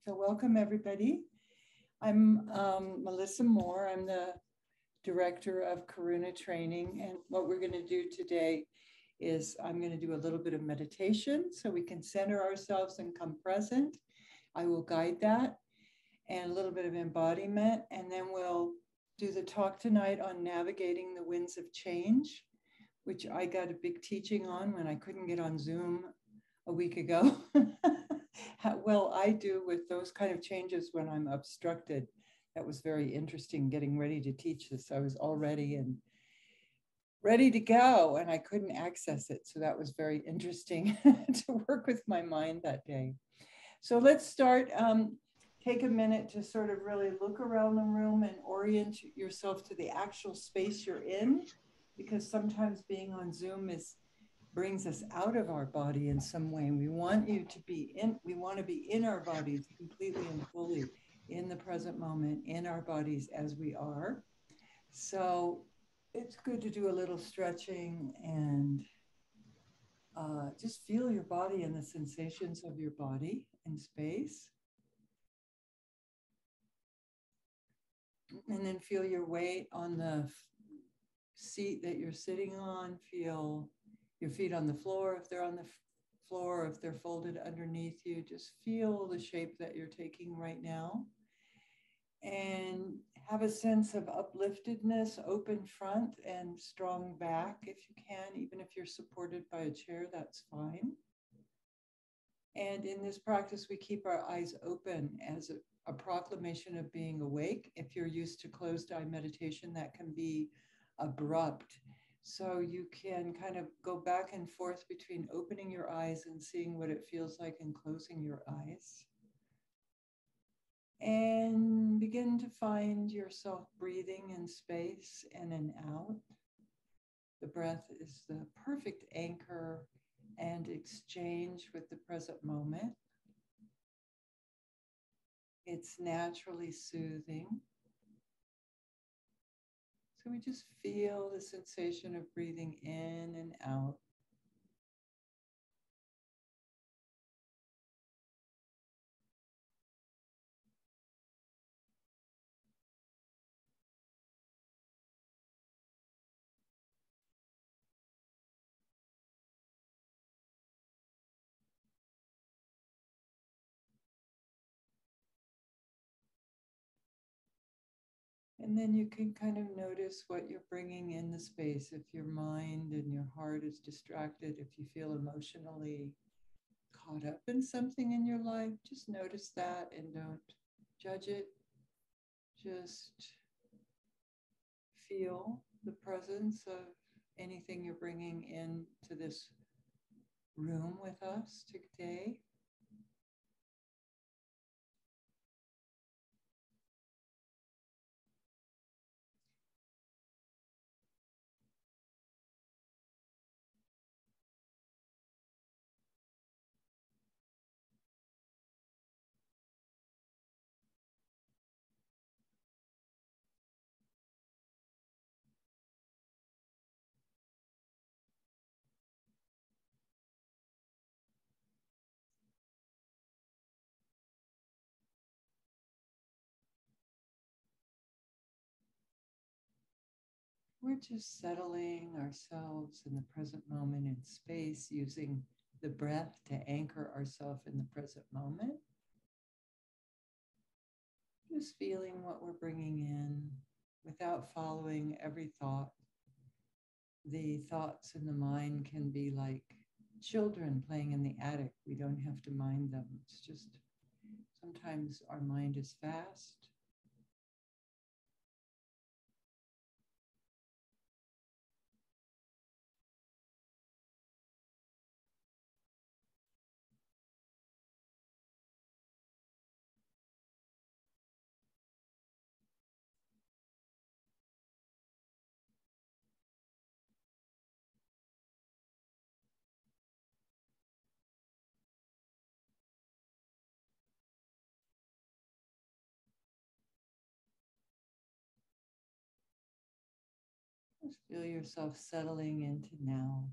So welcome everybody. I'm Melissa Moore. I'm the director of Karuna Training. And what we're going to do today is I'm going to do a little bit of meditation so we can center ourselves and come present. I will guide that and a little bit of embodiment. And then we'll do the talk tonight on navigating the winds of change, which I got a big teaching on when I couldn't get on Zoom a week ago. How well I do with those kind of changes when I'm obstructed. That was very interesting, getting ready to teach this. I was all ready and ready to go, and I couldn't access it. So that was very interesting to work with my mind that day. So let's start. Take a minute to sort of really look around the room and orient yourself to the actual space you're in, because sometimes being on Zoom brings us out of our body in some way. We want to be in our bodies completely and fully in the present moment, in our bodies as we are. So it's good to do a little stretching and just feel your body and the sensations of your body in space. And then feel your weight on the seat that you're sitting on. Feel your feet on the floor, if they're on the floor, if they're folded underneath you. Just feel the shape that you're taking right now. And have a sense of upliftedness, open front and strong back if you can. Even if you're supported by a chair, that's fine. And in this practice, we keep our eyes open as a proclamation of being awake. If you're used to closed eye meditation, that can be abrupt. So you can kind of go back and forth between opening your eyes and seeing what it feels like and closing your eyes. And begin to find yourself breathing in space in and out. The breath is the perfect anchor and exchange with the present moment. It's naturally soothing. So we just feel the sensation of breathing in and out. And then you can kind of notice what you're bringing in the space. If your mind and your heart is distracted, if you feel emotionally caught up in something in your life, just notice that and don't judge it. Just feel the presence of anything you're bringing into this room with us today. We're just settling ourselves in the present moment in space, using the breath to anchor ourselves in the present moment. Just feeling what we're bringing in without following every thought. The thoughts in the mind can be like children playing in the attic. We don't have to mind them. It's just sometimes our mind is fast. Just feel yourself settling into now.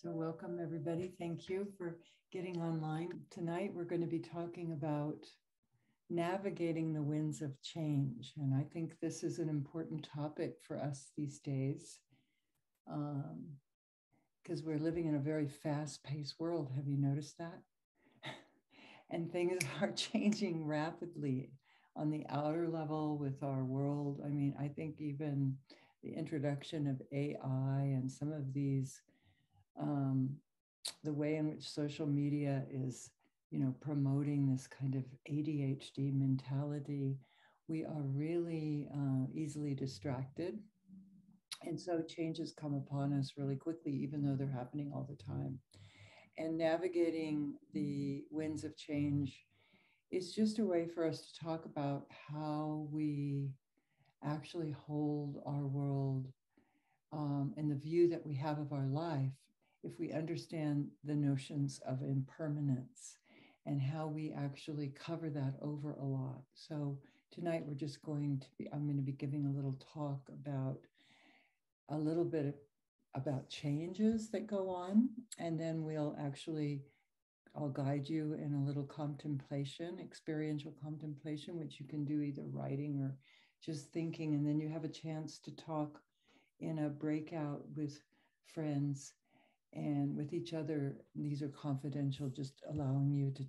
So welcome everybody. Thank you for getting online. Tonight we're going to be talking about navigating the winds of change. And I think this is an important topic for us these days because we're living in a very fast-paced world. Have you noticed that? And things are changing rapidly on the outer level with our world. I mean, I think even the introduction of AI and some of these the way in which social media is, promoting this kind of ADHD mentality, we are really easily distracted. And so changes come upon us really quickly, even though they're happening all the time. And navigating the winds of change is just a way for us to talk about how we actually hold our world and the view that we have of our life if we understand the notions of impermanence and how we actually cover that over a lot. So tonight I'm going to be giving a little talk about a little bit about changes that go on, and then I'll guide you in a little contemplation, experiential contemplation, which you can do either writing or just thinking, and then you have a chance to talk in a breakout with friends and with each other. These are confidential, just allowing you to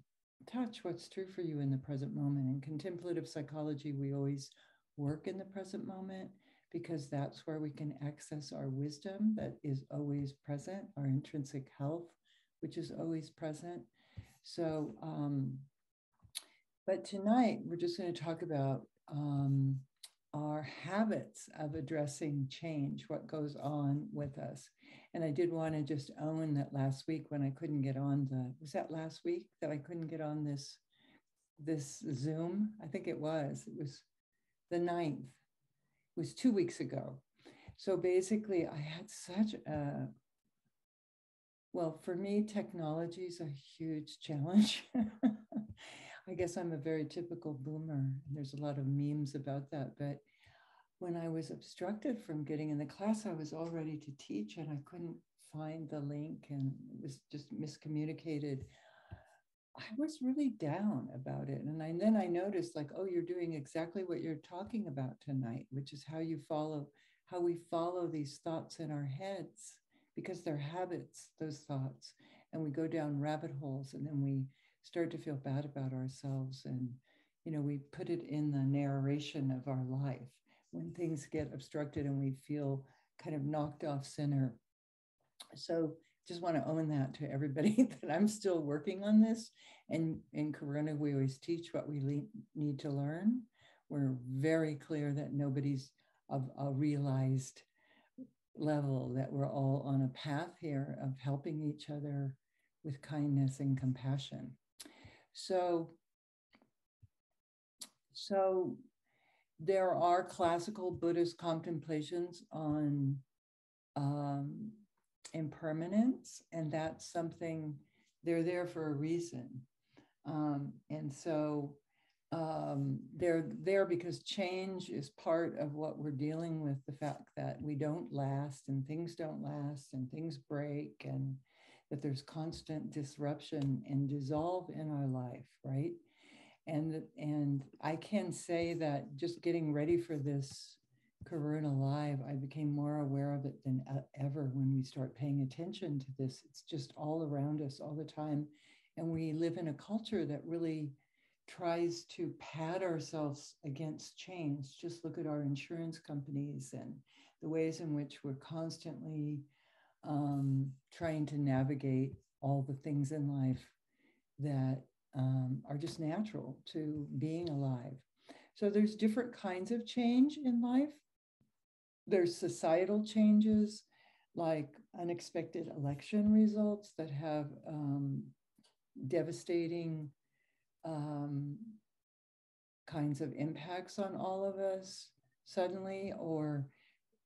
touch what's true for you in the present moment. In contemplative psychology, we always work in the present moment because that's where we can access our wisdom that is always present, our intrinsic health, which is always present. So, but tonight we're just going to talk about our habits of addressing change, what goes on with us. And I did want to just own that last week when I couldn't get on was that last week that I couldn't get on this Zoom? I think it was the 9th. It was 2 weeks ago. So basically I had for me, technology is a huge challenge. I guess I'm a very typical boomer. There's a lot of memes about that. But when I was obstructed from getting in the class, I was all ready to teach and I couldn't find the link and it was just miscommunicated. I was really down about it. And then I noticed oh, you're doing exactly what you're talking about tonight, which is how we follow these thoughts in our heads because they're habits, those thoughts. And we go down rabbit holes and then we start to feel bad about ourselves. And, we put it in the narration of our life when things get obstructed and we feel kind of knocked off center. So just want to own that to everybody that I'm still working on this. And in Karuna, we always teach what we need to learn. We're very clear that nobody's of a realized level, that we're all on a path here of helping each other with kindness and compassion. So there are classical Buddhist contemplations on impermanence, and that's something, they're there for a reason. And so they're there because change is part of what we're dealing with, the fact that we don't last and things don't last and things break, and that there's constant disruption and dissolve in our life, right? And I can say that just getting ready for this Karuna Live, I became more aware of it than ever when we start paying attention to this. It's just all around us all the time. And we live in a culture that really tries to pad ourselves against change. Just look at our insurance companies and the ways in which we're constantly trying to navigate all the things in life that are just natural to being alive. So there's different kinds of change in life. There's societal changes, like unexpected election results that have devastating kinds of impacts on all of us suddenly. Or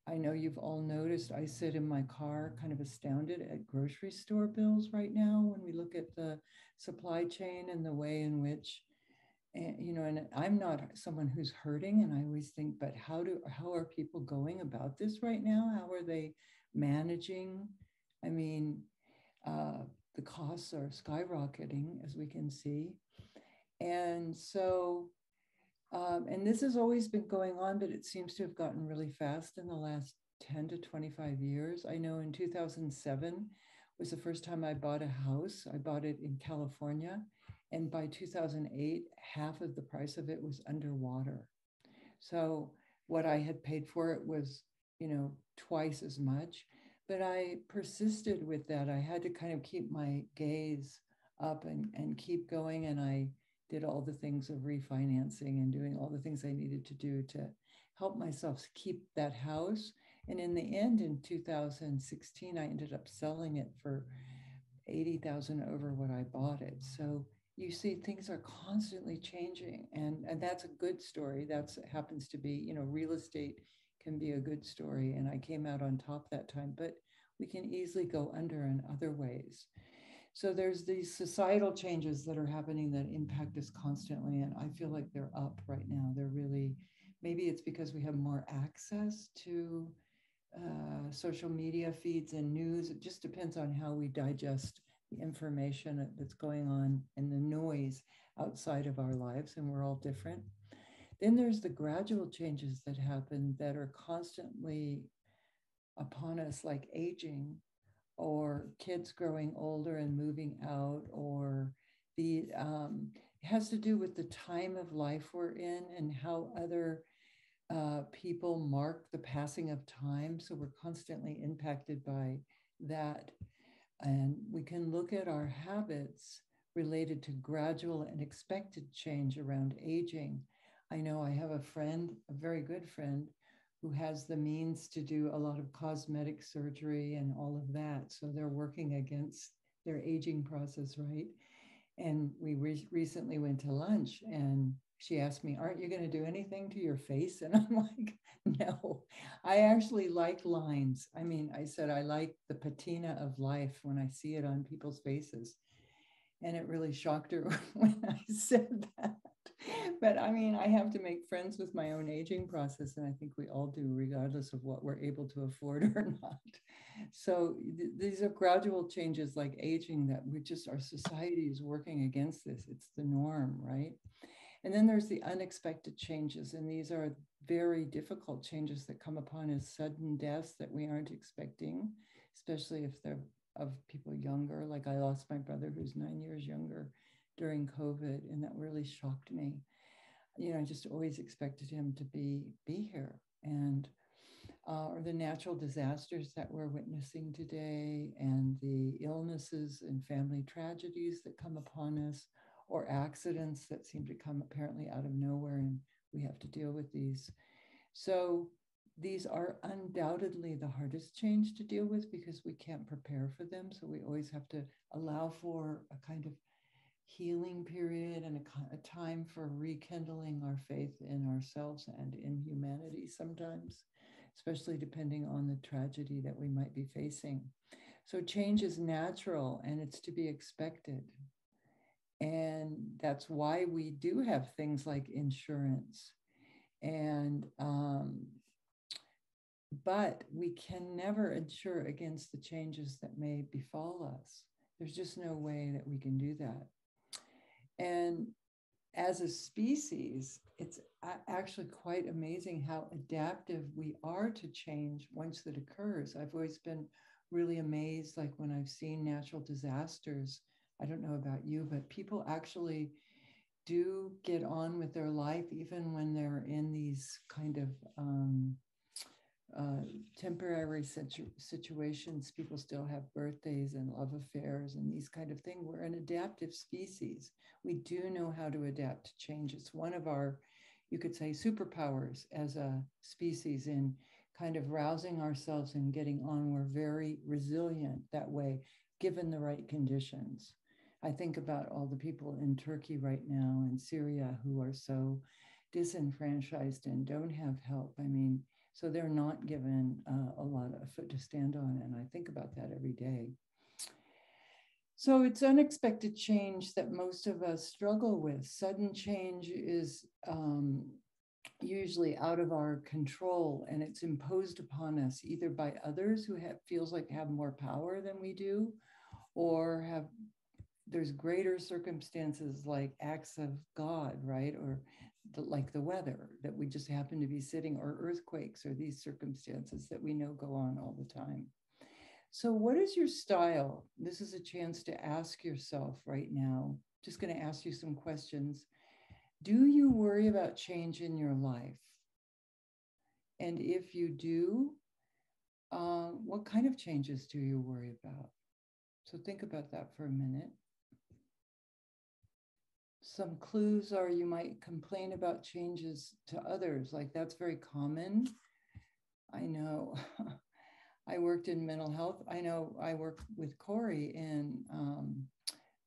I know you've all noticed, I sit in my car kind of astounded at grocery store bills right now when we look at the supply chain and the way in which, and I'm not someone who's hurting, and I always think, but how are people going about this right now? How are they managing? I mean, The costs are skyrocketing, as we can see. And so, and this has always been going on, but it seems to have gotten really fast in the last 10 to 25 years. I know in 2007 was the first time I bought a house. I bought it in California. And by 2008, half of the price of it was underwater. So what I had paid for it was, twice as much. But I persisted with that. I had to kind of keep my gaze up and keep going. And I did all the things of refinancing and doing all the things I needed to do to help myself keep that house. And in the end, in 2016, I ended up selling it for 80,000 over what I bought it. So you see, things are constantly changing, and that's a good story. That's happens to be, real estate can be a good story, and I came out on top that time. But we can easily go under in other ways. So there's these societal changes that are happening that impact us constantly, and I feel like they're up right now. They're really, maybe it's because we have more access to social media feeds and news. It just depends on how we digest the information that's going on and the noise outside of our lives, and we're all different. Then there's the gradual changes that happen that are constantly upon us, like aging, or kids growing older and moving out, or the it has to do with the time of life we're in and how other people mark the passing of time. So we're constantly impacted by that. And we can look at our habits related to gradual and expected change around aging. I know I have a friend, a very good friend, who has the means to do a lot of cosmetic surgery and all of that. So they're working against their aging process, right? And we recently went to lunch and she asked me, "Aren't you going to do anything to your face?" And I'm like, "No, I actually like lines." I mean, I said, I like the patina of life when I see it on people's faces. And it really shocked her when I said that. But I mean, I have to make friends with my own aging process. And I think we all do, regardless of what we're able to afford or not. So these are gradual changes like aging that our society is working against this. It's the norm, right? And then there's the unexpected changes. And these are very difficult changes that come upon us, sudden deaths that we aren't expecting, especially if they're of people younger. Like I lost my brother who's 9 years younger during COVID, and that really shocked me. I just always expected him to be here. And or the natural disasters that we're witnessing today, and the illnesses and family tragedies that come upon us, or accidents that seem to come apparently out of nowhere, and we have to deal with these. So these are undoubtedly the hardest change to deal with because we can't prepare for them. So we always have to allow for a kind of healing period and a time for rekindling our faith in ourselves and in humanity sometimes, especially depending on the tragedy that we might be facing. So change is natural and it's to be expected. And that's why we do have things like insurance. And but we can never insure against the changes that may befall us. There's just no way that we can do that. And as a species, it's actually quite amazing how adaptive we are to change once that occurs. I've always been really amazed, like when I've seen natural disasters. I don't know about you, but people actually do get on with their life even when they're in these kind of temporary situations. People still have birthdays and love affairs and these kind of things. We're an adaptive species. We do know how to adapt to change. It's one of our, you could say, superpowers as a species in kind of rousing ourselves and getting on. We're very resilient that way, given the right conditions. I think about all the people in Turkey right now and Syria who are so disenfranchised and don't have help. I mean, so they're not given a lot of foot to stand on. And I think about that every day. So it's unexpected change that most of us struggle with. Sudden change is usually out of our control, and it's imposed upon us either by others who feels like have more power than we do, or there's greater circumstances like acts of God, right? Or like the weather that we just happen to be sitting, or earthquakes, or these circumstances that we know go on all the time. So what is your style? This is a chance to ask yourself right now. Just going to ask you some questions. Do you worry about change in your life? And if you do, what kind of changes do you worry about? So think about that for a minute. Some clues are you might complain about changes to others. Like that's very common. I know I worked in mental health. I know I worked with Corey in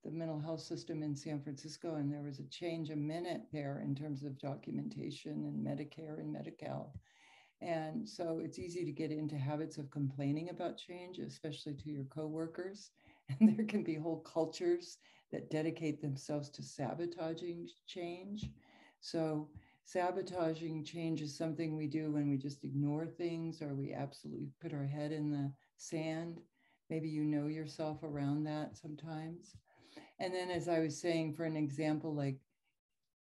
the mental health system in San Francisco, and there was a change a minute there in terms of documentation and Medicare and Medi-Cal. And so it's easy to get into habits of complaining about change, especially to your coworkers. And there can be whole cultures that dedicate themselves to sabotaging change. So sabotaging change is something we do when we just ignore things, or we absolutely put our head in the sand. Maybe you know yourself around that sometimes. And then, as I was saying, for an example, like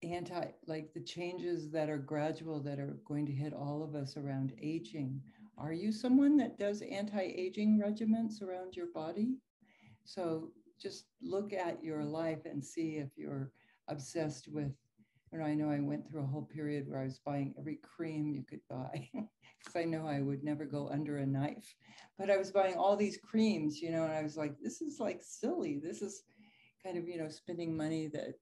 the changes that are gradual, that are going to hit all of us around aging. Are you someone that does anti-aging regimens around your body? So just look at your life and see if you're obsessed with, and I know I went through a whole period where I was buying every cream you could buy, because I know I would never go under a knife, but I was buying all these creams, and I was like, this is like silly. This is kind of, spending money that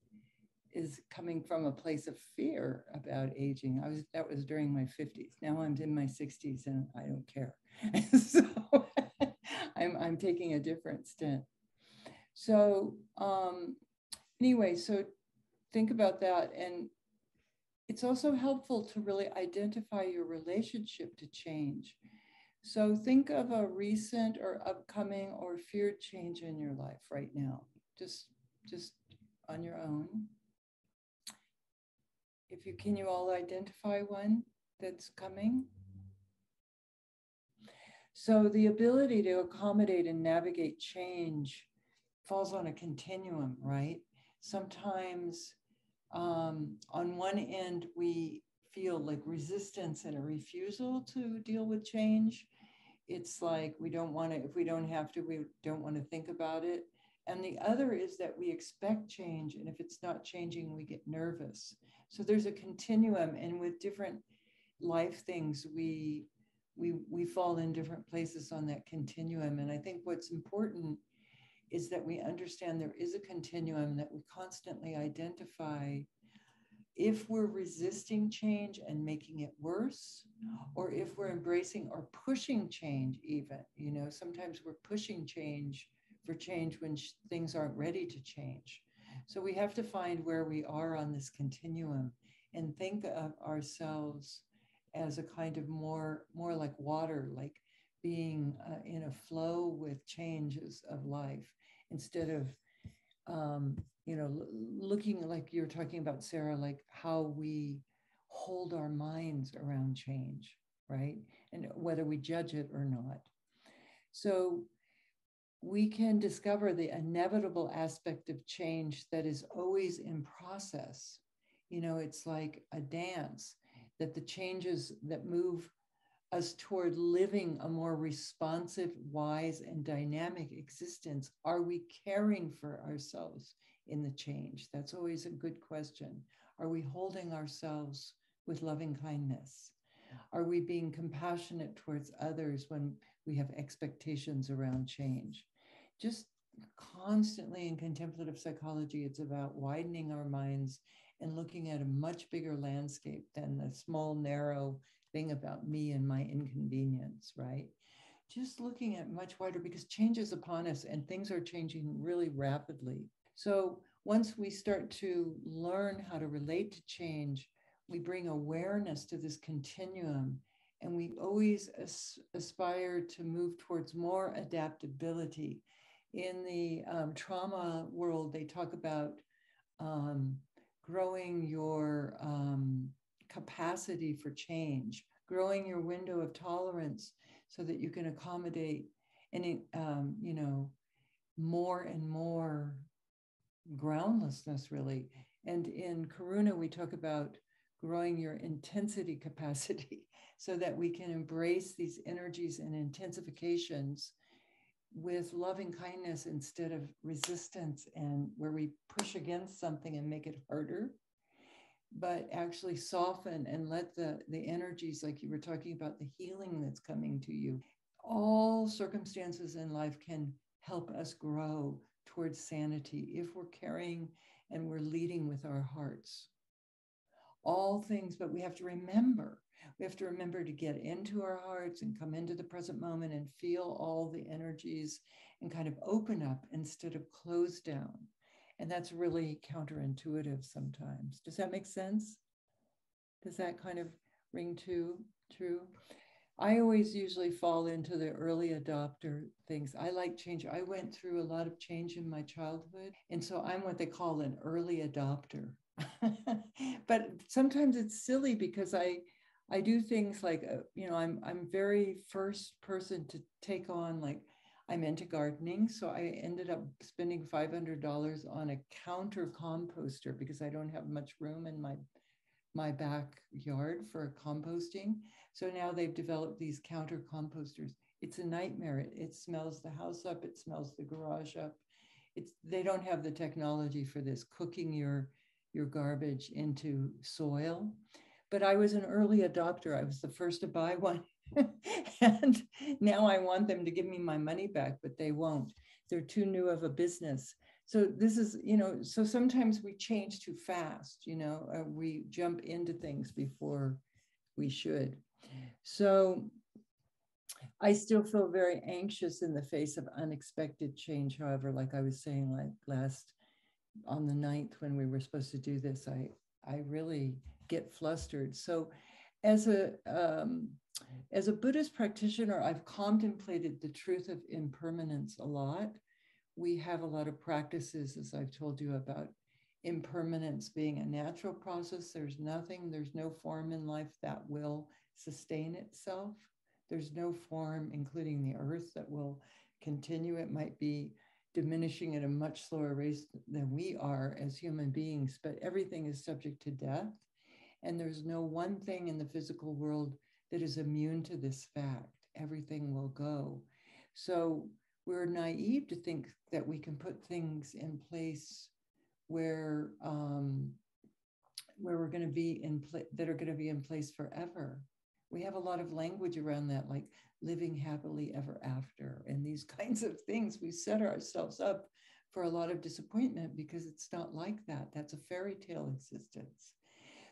is coming from a place of fear about aging. That was during my 50s. Now I'm in my 60s and I don't care. So I'm taking a different stint. So anyway, so think about that. And it's also helpful to really identify your relationship to change. So think of a recent or upcoming or feared change in your life right now, just on your own. Can you all identify one that's coming? So the ability to accommodate and navigate change falls on a continuum, right? Sometimes on one end, we feel like resistance and a refusal to deal with change. It's like we don't want to, if we don't have to, we don't want to think about it. And the other is that we expect change, and if it's not changing, we get nervous. So there's a continuum, and with different life things, we fall in different places on that continuum. And I think what's important is that we understand there is a continuum, that we constantly identify if we're resisting change and making it worse, or if we're embracing or pushing change even. Sometimes we're pushing change for change when things aren't ready to change. So we have to find where we are on this continuum and think of ourselves as a kind of more like water, like being in a flow with changes of life, instead of looking, like you're talking about, Sarah, like how we hold our minds around change, right? And whether we judge it or not. So we can discover the inevitable aspect of change that is always in process. It's like a dance, that the changes that move us toward living a more responsive, wise, and dynamic existence, are we caring for ourselves in the change? That's always a good question. Are we holding ourselves with loving kindness? Are we being compassionate towards others when we have expectations around change? Just constantly in contemplative psychology, it's about widening our minds and looking at a much bigger landscape than the small, narrow thing about me and my inconvenience, right? Just looking at much wider, because change is upon us and things are changing really rapidly. So once we start to learn how to relate to change, we bring awareness to this continuum, and we always aspire to move towards more adaptability. In the trauma world, they talk about growing your capacity for change, growing your window of tolerance so that you can accommodate any, more and more groundlessness, really. And in Karuna, we talk about growing your intensity capacity so that we can embrace these energies and intensifications with loving kindness instead of resistance, and where we push against something and make it harder, but actually soften and let the energies, like you were talking about, the healing that's coming to you. All circumstances in life can help us grow towards sanity if we're carrying and we're leading with our hearts. All things, but we have to remember to get into our hearts and come into the present moment and feel all the energies and kind of open up instead of close down. And that's really counterintuitive sometimes. Does that make sense? Does that kind of ring true? I always usually fall into the early adopter things. I like change. I went through a lot of change in my childhood. And so I'm what they call an early adopter. But sometimes it's silly because I do things like, I'm very first person to take on, like, I'm into gardening. So I ended up spending $500 on a counter composter because I don't have much room in my backyard for composting. So now they've developed these counter composters. It's a nightmare. It smells the house up. It smells the garage up. They don't have the technology for this, cooking your garbage into soil. But I was an early adopter. I was the first to buy one. And now I want them to give me my money back, but they won't. They're too new of a business. So this is, so sometimes we change too fast, we jump into things before we should. So I still feel very anxious in the face of unexpected change. However, like I was saying, like last on the 9th when we were supposed to do this, I really get flustered. So as a Buddhist practitioner, I've contemplated the truth of impermanence a lot. We have a lot of practices, as I've told you, about impermanence being a natural process. There's no form in life that will sustain itself. There's no form, including the earth, that will continue. It might be diminishing at a much slower rate than we are as human beings, but everything is subject to death. And there's no one thing in the physical world that is immune to this fact. Everything will go. So we're naive to think that we can put things in place where we're going to be that are going to be in place forever. We have a lot of language around that, like living happily ever after, and these kinds of things. We set ourselves up for a lot of disappointment because it's not like that. That's a fairy tale existence.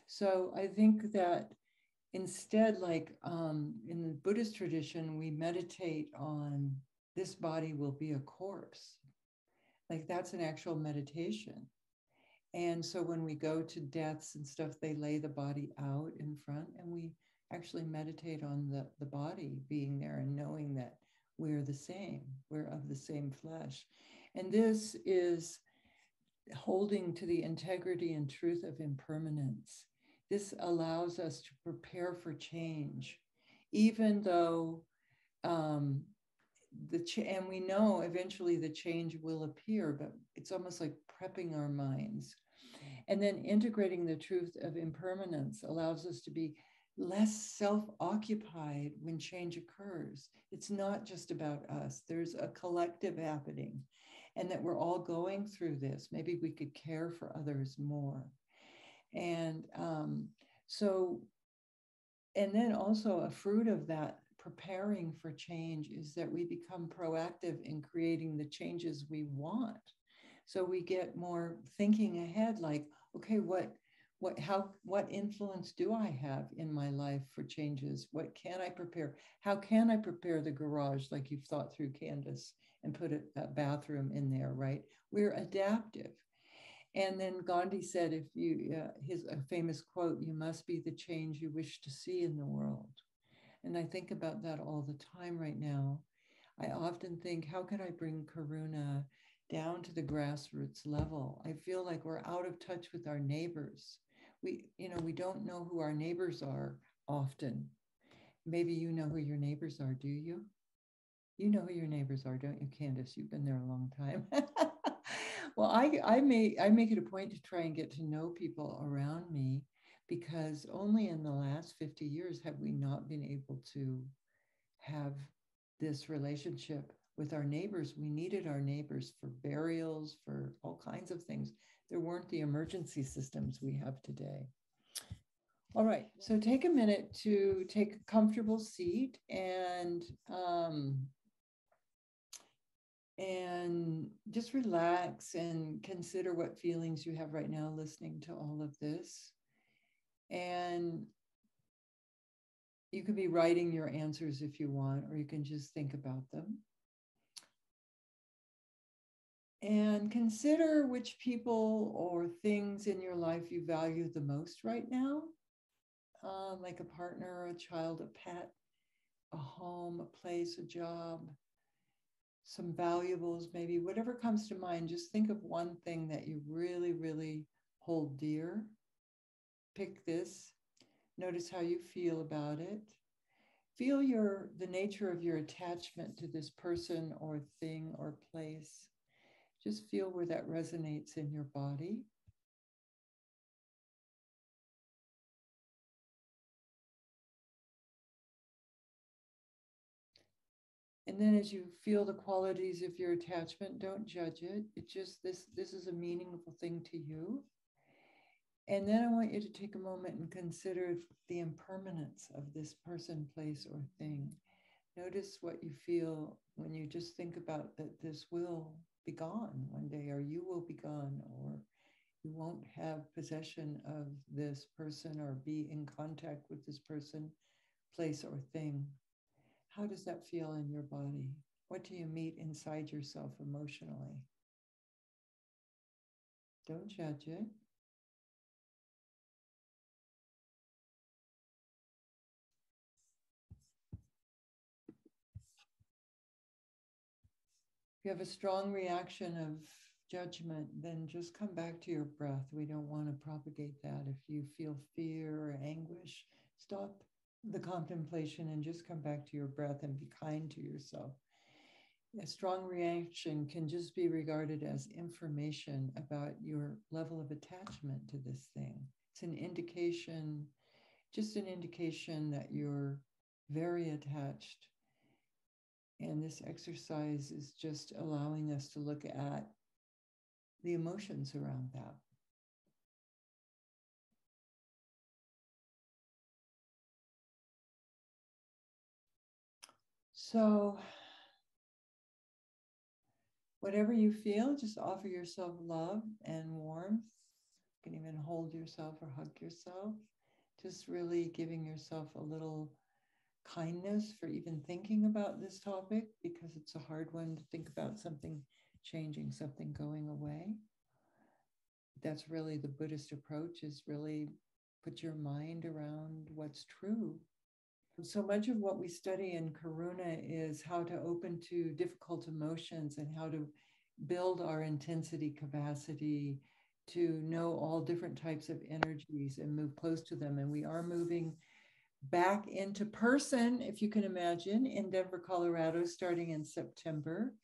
So I think that instead, like in the Buddhist tradition, we meditate on this body will be a corpse. Like that's an actual meditation. And so when we go to deaths and stuff, they lay the body out in front, and we actually meditate on the body being there and knowing that we're the same, we're of the same flesh. And this is holding to the integrity and truth of impermanence. This allows us to prepare for change, even though and we know eventually the change will appear, but it's almost like prepping our minds. And then integrating the truth of impermanence allows us to be less self-occupied when change occurs. It's not just about us. There's a collective happening, and that we're all going through this. Maybe we could care for others more. And and then also a fruit of that preparing for change is that we become proactive in creating the changes we want. So we get more thinking ahead, like, okay, what influence do I have in my life for changes? What can I prepare? How can I prepare the garage, like you've thought through, Candace, and put a bathroom in there, right? We're adaptive. And then Gandhi said, his famous quote, "You must be the change you wish to see in the world." And I think about that all the time right now. I often think, how can I bring Karuna down to the grassroots level? I feel like we're out of touch with our neighbors. We don't know who our neighbors are often. Maybe you know who your neighbors are, do you? You know who your neighbors are, don't you, Candace? You've been there a long time. Well, I make it a point to try and get to know people around me, because only in the last 50 years have we not been able to have this relationship with our neighbors. We needed our neighbors for burials, for all kinds of things. There weren't the emergency systems we have today. All right, so take a minute to take a comfortable seat and just relax and consider what feelings you have right now listening to all of this. And you could be writing your answers if you want, or you can just think about them. And consider which people or things in your life you value the most right now, like a partner, a child, a pet, a home, a place, a job, some valuables, maybe whatever comes to mind. Just think of one thing that you really, really hold dear. Pick this. Notice how you feel about it. Feel the nature of your attachment to this person or thing or place. Just feel where that resonates in your body. And then as you feel the qualities of your attachment, don't judge it. It just, this is a meaningful thing to you. And then I want you to take a moment and consider the impermanence of this person, place, or thing. Notice what you feel when you just think about that this will be gone one day, or you will be gone, or you won't have possession of this person or be in contact with this person, place, or thing. How does that feel in your body? What do you meet inside yourself emotionally? Don't judge it. If you have a strong reaction of judgment, then just come back to your breath. We don't want to propagate that. If you feel fear or anguish, stop the contemplation and just come back to your breath and be kind to yourself. A strong reaction can just be regarded as information about your level of attachment to this thing. It's an indication, just an indication that you're very attached. And this exercise is just allowing us to look at the emotions around that. So, whatever you feel, just offer yourself love and warmth. You can even hold yourself or hug yourself. Just really giving yourself a little kindness for even thinking about this topic, because it's a hard one to think about something changing, something going away. That's really the Buddhist approach, is really put your mind around what's true. So much of what we study in Karuna is how to open to difficult emotions and how to build our intensity capacity to know all different types of energies and move close to them. And we are moving back into person, if you can imagine, in Denver, Colorado, starting in September.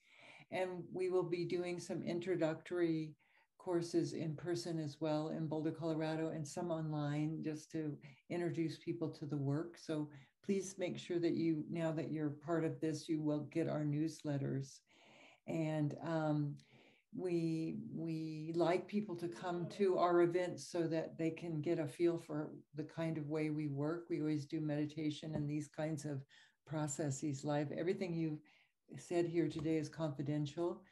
And we will be doing some introductory courses in person as well in Boulder, Colorado, and some online, just to introduce people to the work. So please make sure that you, now that you're part of this, you will get our newsletters. And we like people to come to our events so that they can get a feel for the kind of way we work. We always do meditation and these kinds of processes live. Everything you've said here today is confidential.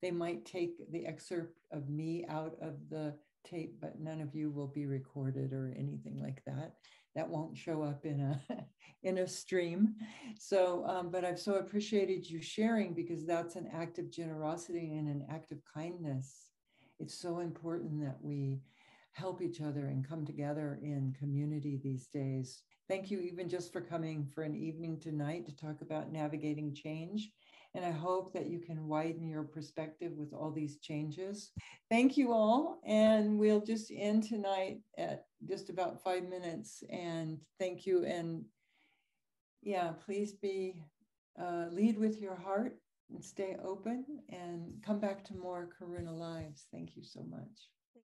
They might take the excerpt of me out of the tape, but none of you will be recorded or anything like that. That won't show up in a in a stream. So, but I've so appreciated you sharing, because that's an act of generosity and an act of kindness. It's so important that we help each other and come together in community these days. Thank you even just for coming for an evening tonight to talk about navigating change. And I hope that you can widen your perspective with all these changes. Thank you all. And we'll just end tonight at just about 5 minutes. And thank you. And yeah, please be lead with your heart and stay open and come back to more Karuna Lives. Thank you so much.